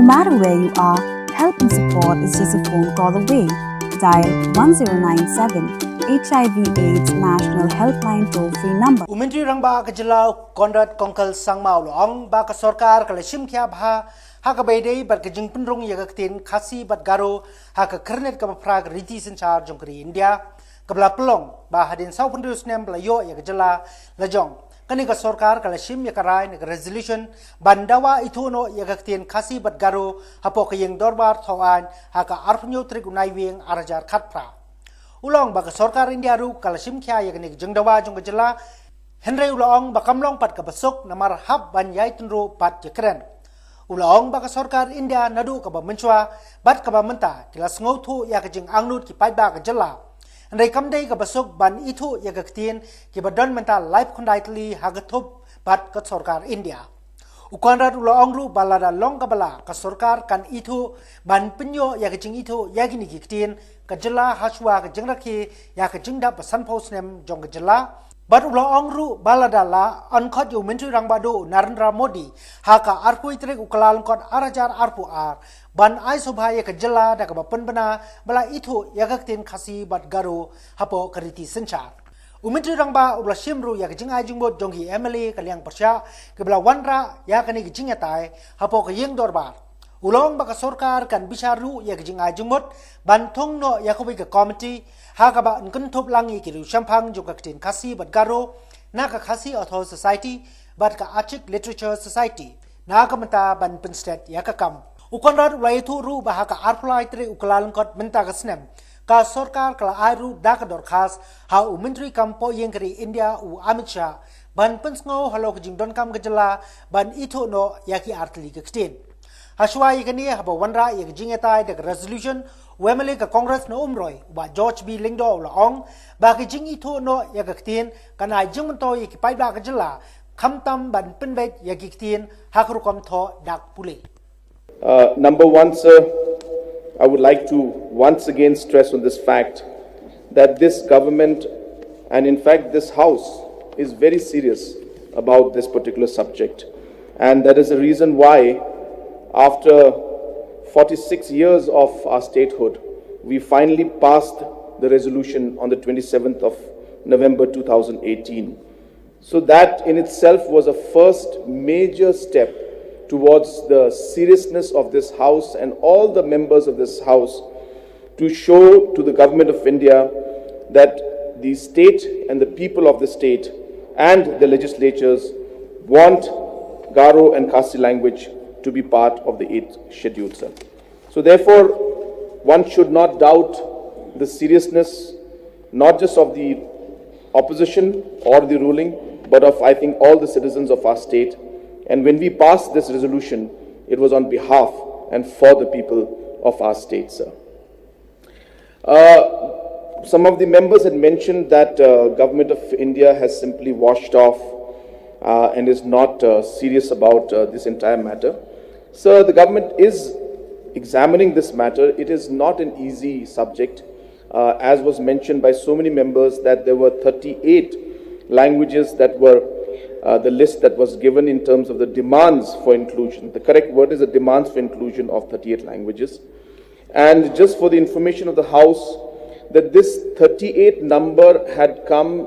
No matter where you are, help and support is just a phone call away. Dial 1097 HIV/AIDS National Helpline toll-free number. Umentri rangba ka jylla Conrad Konkal sangmau loong ba ka Sorkar ka lashim kya bha ha ka beidei bat ka jing penrong ya ka Ktien Khasi bat Garo ha ka kernet ka prag riti senchar jong kri India ka bla pelong ba hadin sau penduduk Snem bla yo ya ka jylla la jong kani ka Sorkar ka lashim ya ka rai ne ka resolution bandawa Ithuh no ya ka Ktien Khasi bat Garo ha po ka yeng dorbar thawan ha ka arpnyo trik unai wing arajar khat pra Ulong baka Sorkar India ru kalashim kya ya kanik jengdawa jong jylla Henry ulong bakamlong pat ka basok namar hab ban yai tunru pat jakren Ulong baka Sorkar India nadu ka ba menchwa bat ka ba menta kila ngothu ya ka jing angnut ki pai ba ka jylla Henry kamdei ka basok ban Ithuh ya ka Ktien ki ba don menta life kondaitli hagathop bat ka Sorkar India Ukonrat ulong ru balada long ka bala ka Sorkar kan Ithuh ban penyo ya ka jing Ithuh ya gini ki Ktien ka jylla Shwa ka jing Rakhe ya ka jing da pasan pho Snem jong ka jylla bat ulong ru balada la ankot yu mentri rang badu Narendra Modi ha ka arpui trek ukalal kot arajar arpu ar ban ai sobha ya ka jylla da ka ba penbana bala Ithuh ya ka Ktien Khasi bat Garo hapo kariti senchar Umentri rangba ubla shimru ya kajing ai jingbot jonghi MLA kaliang persya ke bela wanra ya kani kajing yatai hapo ke yeng dorbar ulong baka Sorkar kan bisaru ya kajing ai jingbot bantong no ya kobi ke committee ha ka ba nkentop langi ki ru champang jo ka Ktien Khasi bat Garo na ka Khasi Author Society bat ka Achik Literature Society na ka menta ban penstet ya ka kam ukonrat ulai Ithuh ru ba ha ka arplai tre ukalan kot menta ka Snem ka Sorkar kala airu da ka dorkhas ha umentri kampo yeng kri India u Amit Shah ban pensngo halo kjing don kam gejala ban Ithuh no yaki artli ka Ktien ha Shwa ikani ha ba wanra yak jing etai da resolution wemele ka Congress no umroi ba George B Lingdo la ong ba ki jing Ithuh no yak Ktien kana jing to yaki pai ba ka jala khamtam ban penbet yaki Ktien ha kru kom tho dak pule Number one, sir, I would like to once again stress on this fact that this government and in fact this house is very serious about this particular subject. And that is the reason why after 46 years of our statehood, we finally passed the resolution on the 27th of November 2018. So that in itself was a first major step towards the seriousness of this house and all the members of this house to show to the government of India that the state and the people of the state and the legislatures want Garo and Khasi language to be part of the 8th schedule, sir. So therefore, one should not doubt the seriousness, not just of the opposition or the ruling, but of, I think, all the citizens of our state. And when we passed this resolution, it was on behalf and for the people of our state, sir. Some of the members had mentioned that government of India has simply washed off and is not serious about this entire matter. Sir, the government is examining this matter. It is not an easy subject. As was mentioned by so many members that there were 38 languages that were the list that was given in terms of the demands for inclusion. The correct word is the demands for inclusion of 38 languages. And just for the information of the House, that this 38 number had come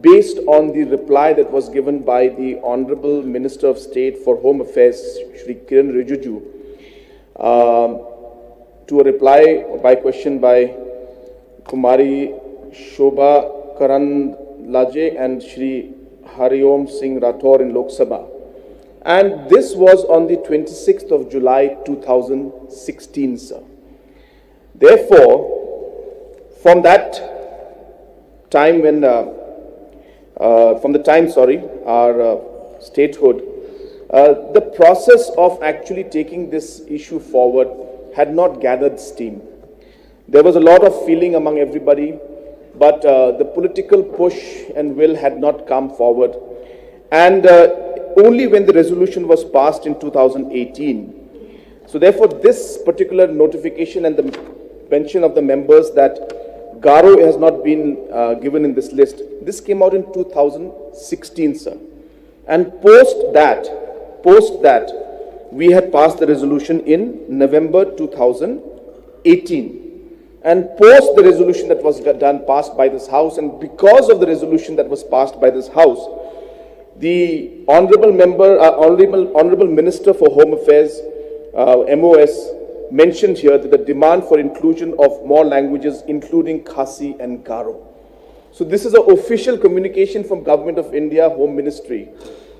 based on the reply that was given by the Honorable Minister of State for Home Affairs, Shri Kiran Rijiju, to a reply by question by Kumari Shobha Karandlaje and Shri Hariom Singh Rathore in Lok Sabha. And this was on the 26th of July 2016, sir. Therefore, from that time when, our statehood, the process of actually taking this issue forward had not gathered steam. There was a lot of feeling among everybody, but the political push and will had not come forward. And only when the resolution was passed in 2018. So therefore, this particular notification and the mention of the members that Garo has not been given in this list, this came out in 2016, sir. And post that, we had passed the resolution in November 2018. And post the resolution that was passed by this House, and because of the resolution that was passed by this House, the Honorable Minister for Home Affairs, MOS, mentioned here that the demand for inclusion of more languages, including Khasi and Garo. So this is an official communication from Government of India, Home Ministry,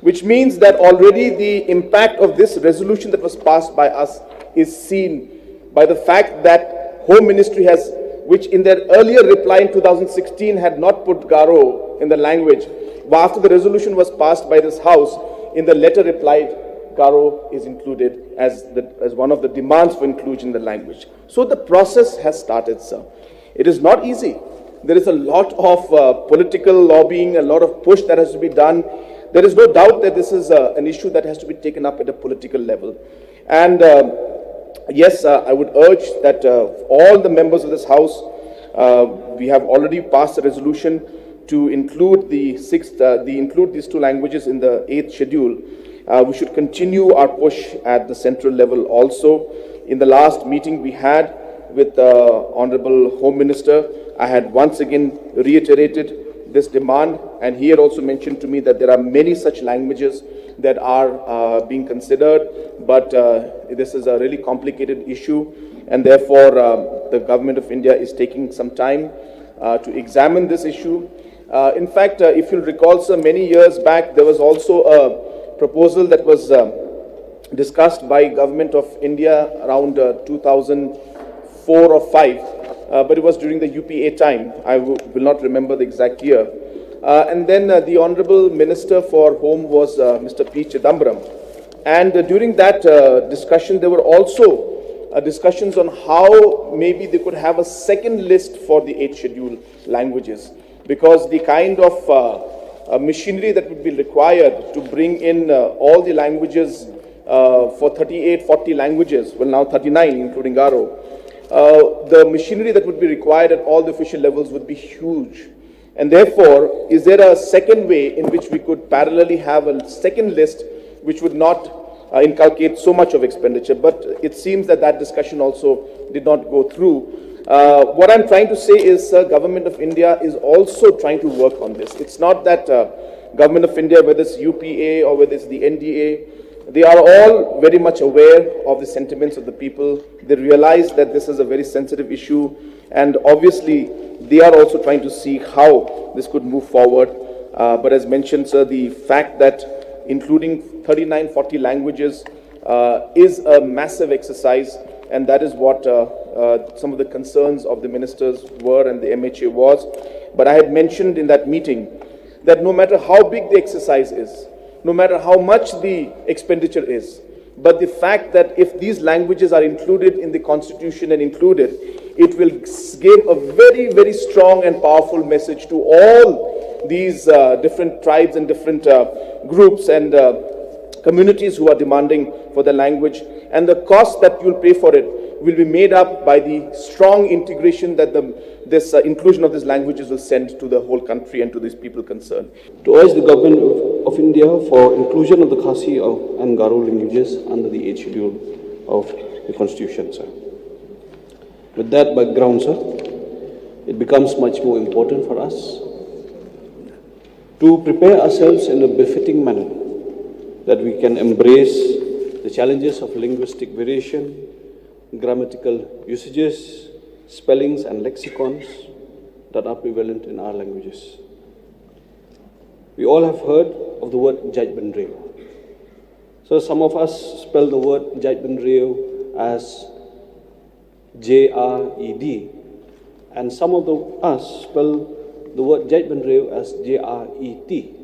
which means that already the impact of this resolution that was passed by us is seen by the fact that Home Ministry has, which in their earlier reply in 2016 had not put Garo in the language, but after the resolution was passed by this House, in the letter replied, Garo is included as one of the demands for inclusion in the language. So the process has started, sir. It is not easy. There is a lot of political lobbying, a lot of push that has to be done. There is no doubt that this is an issue that has to be taken up at a political level. And yes, I would urge that all the members of this House, we have already passed a resolution to include these two languages in the 8th schedule. We should continue our push at the central level also. In the last meeting we had with the Honorable Home Minister, I had once again reiterated this demand, and he had also mentioned to me that there are many such languages that are being considered, but this is a really complicated issue, and therefore the Government of India is taking some time to examine this issue. In fact, if you'll recall, sir, many years back there was also a proposal that was discussed by Government of India around 2004 or 5, but it was during the UPA time. I will not remember the exact year. And then the Honorable Minister for Home was Mr. P. Chidambaram. And during that discussion, there were also discussions on how maybe they could have a second list for the 8th schedule languages, because the kind of machinery that would be required to bring in all the languages for 40 languages, well now 39 including Garo, the machinery that would be required at all the official levels would be huge. And therefore, is there a second way in which we could parallelly have a second list which would not inculcate so much of expenditure? But it seems that that discussion also did not go through. What I'm trying to say is, Government of India is also trying to work on this. It's not that Government of India, whether it's UPA or whether it's the NDA, they are all very much aware of the sentiments of the people. They realize that this is a very sensitive issue, and obviously they are also trying to see how this could move forward. But as mentioned, sir, the fact that including 39-40 languages is a massive exercise, and that is what some of the concerns of the ministers were and the MHA was. But I had mentioned in that meeting that no matter how big the exercise is, no matter how much the expenditure is, but the fact that if these languages are included in the constitution and included, it will give a very, very strong and powerful message to all these different tribes and different groups and communities who are demanding for the language. And the cost that you'll pay for it will be made up by the strong integration that this inclusion of these languages will send to the whole country and to these people concerned. To urge the Government of India for inclusion of the Khasi and Garo languages under the 8th schedule of the Constitution, sir. With that background, sir, it becomes much more important for us to prepare ourselves in a befitting manner that we can embrace the challenges of linguistic variation, grammatical usages, spellings and lexicons that are prevalent in our languages. We all have heard of the word judgment rail. So some of us spell the word judgment rail as J-R-E-D, and some of us spell the word judgment rail as J-R-E-T.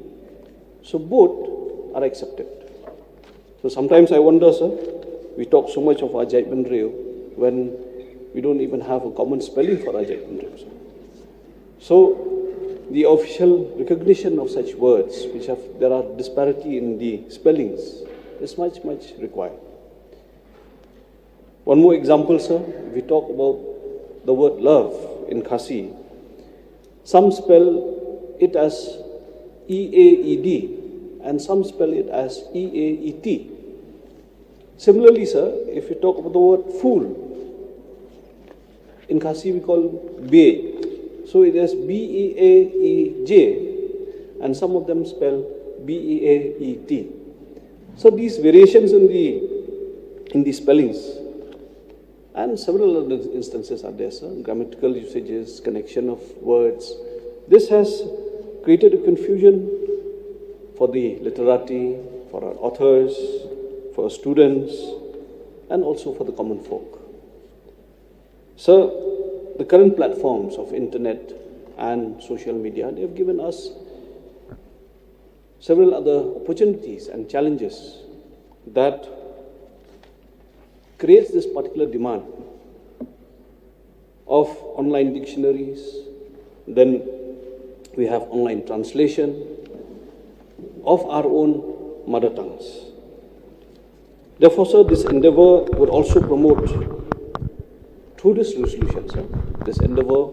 So both are accepted. So sometimes I wonder, sir, we talk so much of our judgment rail when we don't even have a common spelling for our judgment rail, sir. So the official recognition of such words, there are disparity in the spellings, is much required. One more example, sir, if we talk about the word love in Khasi, some spell it as E-A-E-D and some spell it as E-A-E-T. Similarly, sir, if you talk about the word fool, in Khasi we call be. So it is B-E-A-E-J, and some of them spell B-E-A-E-T. So these variations in the spellings and several other instances are there, sir. Grammatical usages, connection of words. This has created a confusion for the literati, for our authors, for our students, and also for the common folk. Sir, the current platforms of internet and social media, they have given us several other opportunities and challenges that creates this particular demand of online dictionaries. Then we have online translation of our own mother tongues. Therefore, sir, this endeavor would also promote, through this resolution, sir, this endeavor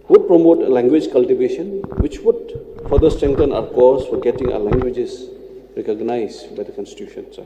would promote a language cultivation which would further strengthen our cause for getting our languages recognized by the Constitution, sir.